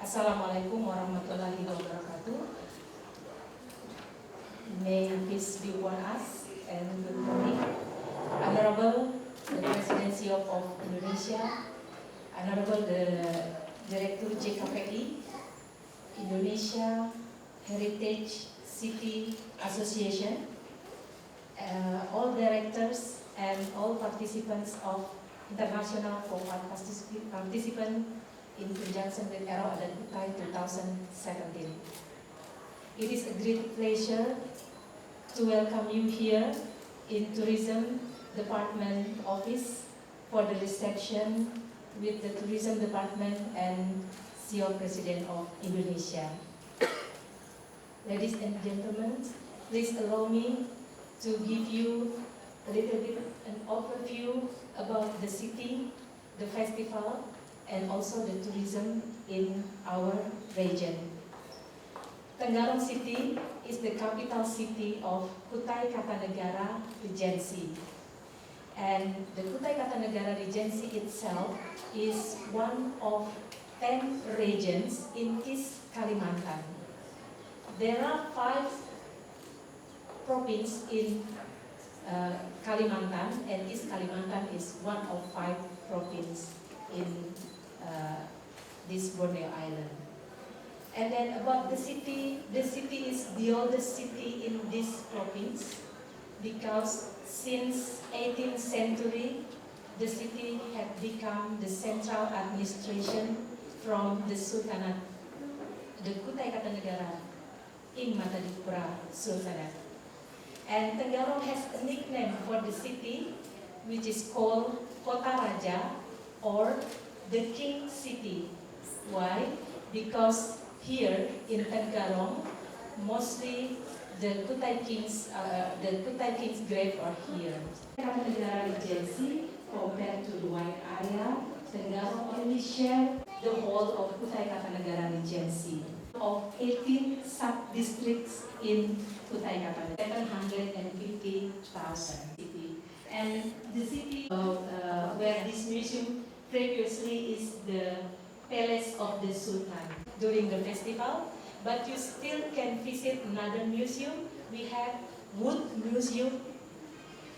Assalamualaikum warahmatullahi wabarakatuh. May peace be upon us and good morning. Honorable the Presidency of Indonesia, Honorable the Director JKPI, Indonesia Heritage City Association, all directors and all participants of international participant in conjunction with Erau, Adat, Kutai 2017. It is a great pleasure to welcome you here in Tourism Department Office for the reception with the Tourism Department and CEO President of Indonesia. Ladies and gentlemen, please allow me to give you a little bit an overview about the city, the festival, and also the tourism in our region. Tenggarong City is the capital city of Kutai Kartanegara Regency. And the Kutai Kartanegara Regency itself is one of 10 regions in East Kalimantan. There are 5 provinces in Kalimantan, and East Kalimantan is one of 5 provinces in this Borneo Island. And then about the city is the oldest city in this province because since 18th century, the city had become the central administration from the Sultanate, the Kutai Kartanegara in Matadipura Sultanate. And Tenggarong has a nickname for the city which is called Kota Raja or the King City. Why? Because here in Tenggarong, mostly the Kutai King's grave are here. Kartanegara Regency, compared to the wide area, Tenggarong only share the whole of Kutai Kartanegara Regency of 18 sub-districts in Kutai Kartanegara, 750,000 city. And the city where this museum previously is the Palace of the Sultan during the festival, but you still can visit another museum. We have wood museum,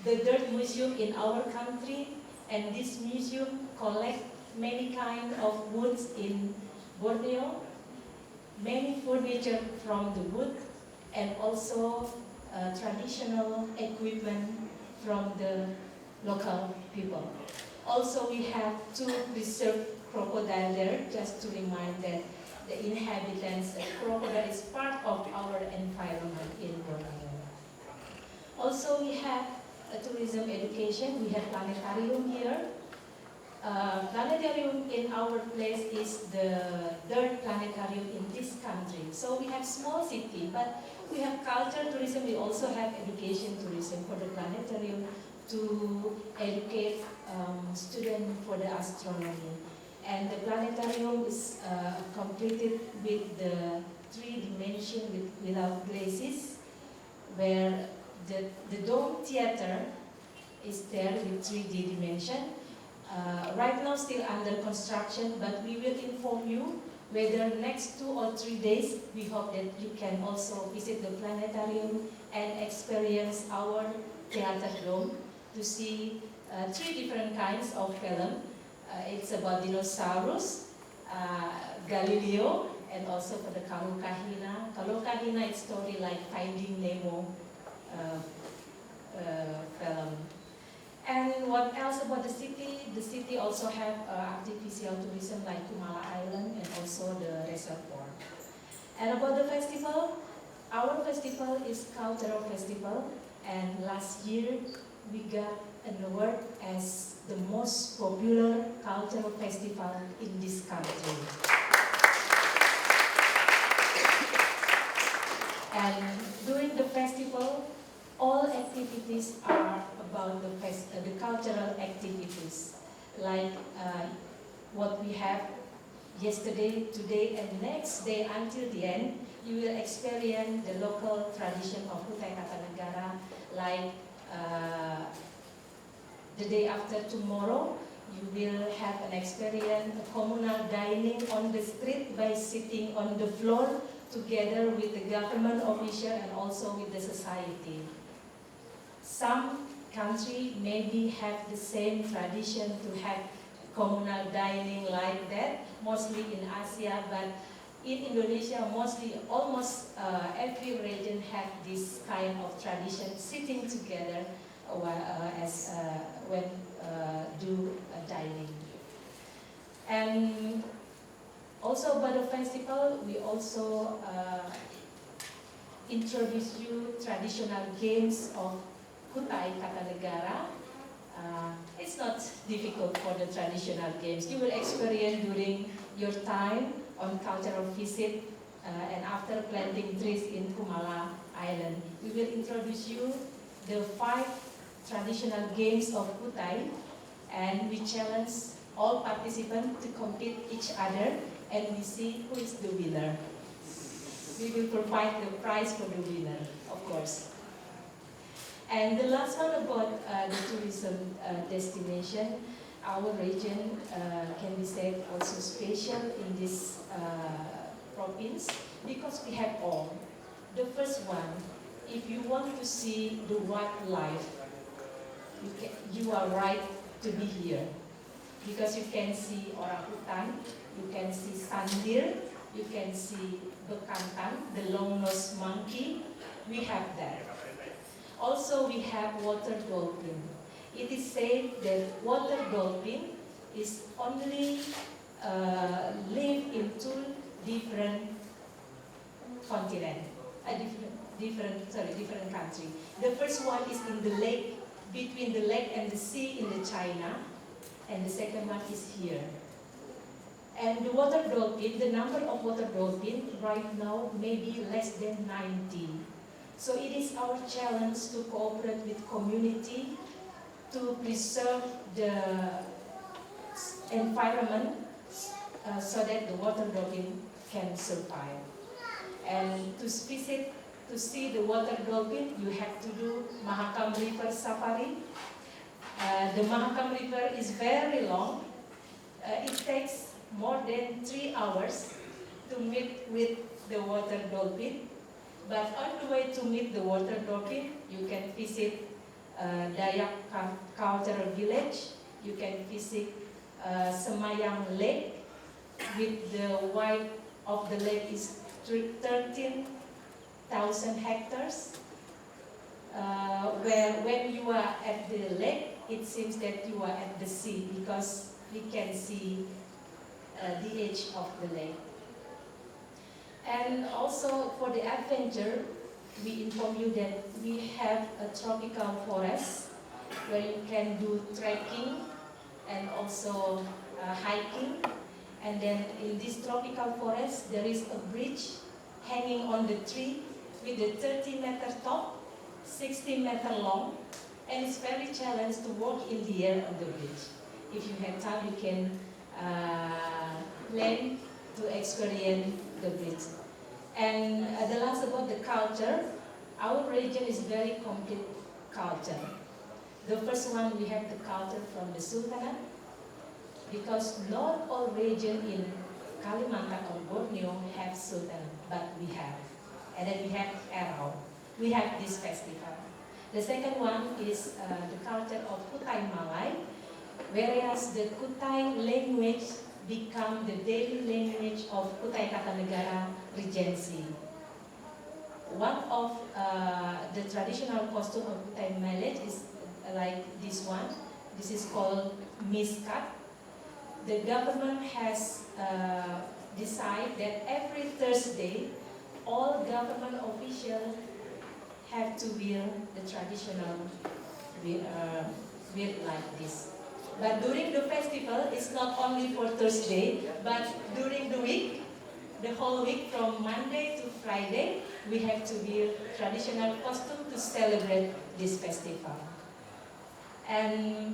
the dirt museum in our country, and this museum collects many kind of woods in Borneo, many furniture from the wood, and also traditional equipment from the local people. Also, we have 2 preserved crocodile there, just to remind that the inhabitants, the crocodile is part of our environment in Borneo. Also, we have a tourism education. We have planetarium here. Planetarium in our place is the 3rd planetarium in this country. So we have small city, but we have culture tourism. We also have education tourism for the planetarium to educate students for the astronomy. And the planetarium is completed with the 3 dimension without glazes, where the dome theater is there with 3D dimension. Right now still under construction, but we will inform you whether next 2 or 3 days, we hope that you can also visit the planetarium and experience our theater dome to see 3 different kinds of film. It's about dinosaurs, Galileo, and also for the Kalokahina. Kalokahina is story like Finding Nemo film. And what else about the city? The city also have artificial tourism like Kumala Island and also the reservoir. And about the festival, our festival is cultural festival, and last year we got an award as the most popular cultural festival in this country. And during the festival, all activities are about the cultural activities, like what we have yesterday, today, and next day until the end. You will experience the local tradition of Kutai Kartanegara, like the day after tomorrow, You will have an experience, a communal dining on the street by sitting on the floor together with the government official and also with the society. Some countries maybe have the same tradition to have communal dining like that, mostly in Asia, but in Indonesia, almost every region have this kind of tradition, sitting together when do dining. And also about the festival, we also introduce you traditional games of Kutai Kartanegara. It's not difficult for the traditional games. You will experience during your time on cultural visit and after planting trees in Kumala Island. We will introduce you the 5 traditional games of Kutai, and we challenge all participants to compete each other, and we see who is the winner. We will provide the prize for the winner, of course. And the last one about the tourism destination, our region can be said also special in this province because we have all. The first one, if you want to see the wildlife, you are right to be here because you can see orangutan, you can see sandir, you can see bekantan, the long-nosed monkey. We have that. Also, we have water dolphin. It is said that water dolphin is only live in 2 different continents, different countries. The first one is in the lake, between the lake and the sea in the China, and the second one is here. And the water dolphin, the number of water dolphin right now may be less than 90. So it is our challenge to cooperate with community to preserve the environment so that the water dolphin can survive. And to see the water dolphin, you have to do Mahakam River Safari. The Mahakam River is very long. It takes more than 3 hours to meet with the water dolphin. But on the way to meet the water dolphin, you can visit Dayak Cultural Village. You can visit Semayang Lake, with the width of the lake is 13,000 hectares. Where when you are at the lake, it seems that you are at the sea because we can see the edge of the lake. And also for the adventure, we inform you that we have a tropical forest where you can do trekking and also hiking. And then in this tropical forest, there is a bridge hanging on the tree with a 30-meter top, 60-meter long, and it's very challenging to walk in the air on the bridge. If you have time, you can plan to experience the bridge. And the last about the culture, our region is very complete culture. The first one, we have the culture from the Sultanate, because not all region in Kalimantan or Borneo have Sultan, but we have. And then we have Erau. We have this festival. The second one is the culture of Kutai Malay, whereas the Kutai language become the daily language of Kutai Kartanegara Regency. One of the traditional costume of Kutai Malay is like this one. This is called miskat. The government has decided that every Thursday, all government officials have to wear the traditional wear like this. But during the festival, it's not only for Thursday, but during the week, the whole week from Monday to Friday, we have to wear traditional costume to celebrate this festival. And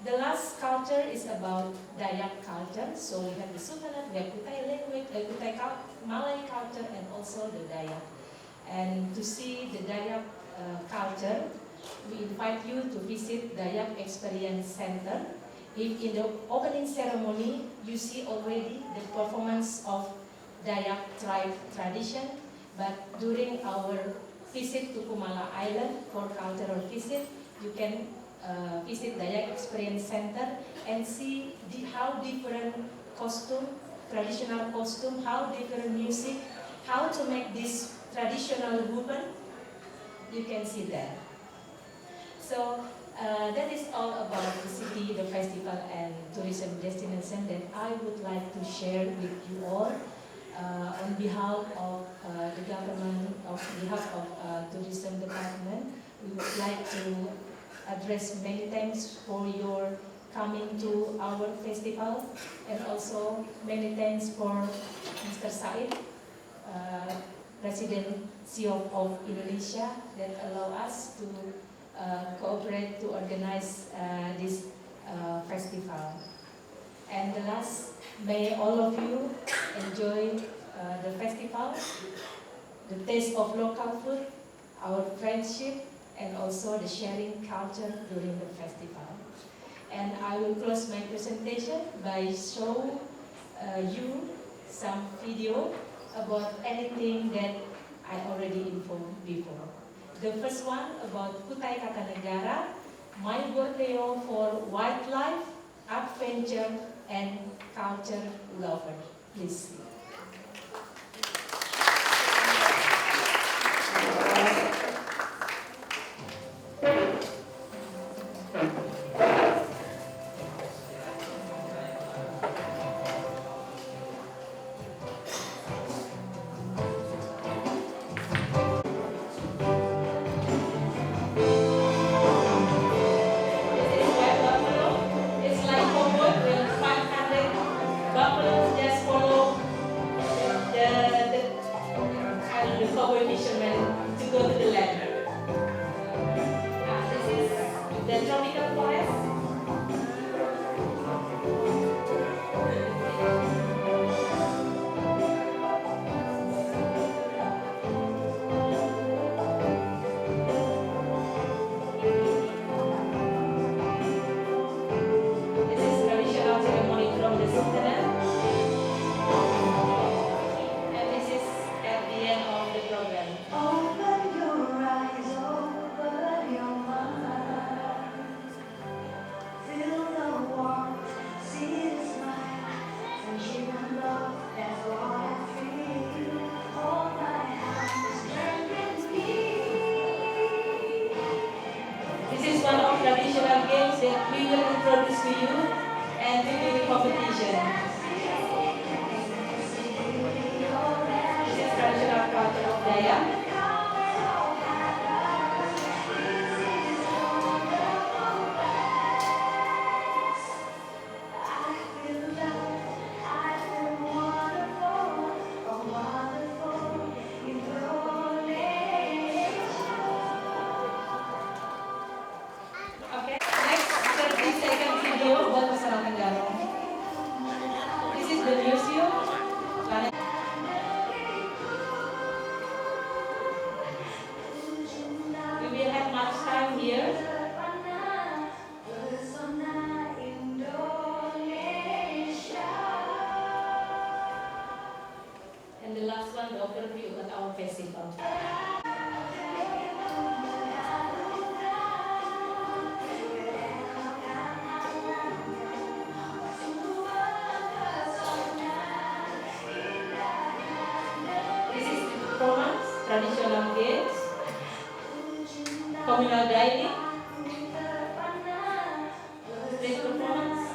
the last culture is about Dayak culture. So we have the Sultanate, we have Kutai language, Kutai Malay culture, and also the Dayak. And to see the Dayak culture, we invite you to visit Dayak Experience Center If in the opening ceremony, you see already the performance of Dayak tribe tradition, but during our visit to Kumala Island for cultural visit, you can visit Dayak Experience Center and see how different costume, traditional costume, how different music, how to make this traditional woman, you can see that. So that is all about the city, the festival and tourism destination that I would like to share with you all. On behalf of the government, on behalf of tourism department, we would like to address many thanks for your coming to our festival, and also many thanks for Mr. Said, Presidency of Indonesia, that allow us to cooperate to organize this festival. And the last, may all of you enjoy the festival, the taste of local food, our friendship, and also the sharing culture during the festival. And I will close my presentation by showing you some video about anything that I already informed before. The first one about Kutai Kartanegara, my Borneo for wildlife, adventure, and culture lover. Please see. Traditional games that we will introduce to you and to do the competition. This is traditional culture of Dayak. This is the museum. We will have much time here. And the last one, the overview of our festival. Traditional games, communal dining, stage performance.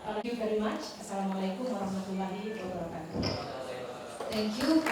Thank you very much. Assalamualaikum warahmatullahi wabarakatuh. Thank you.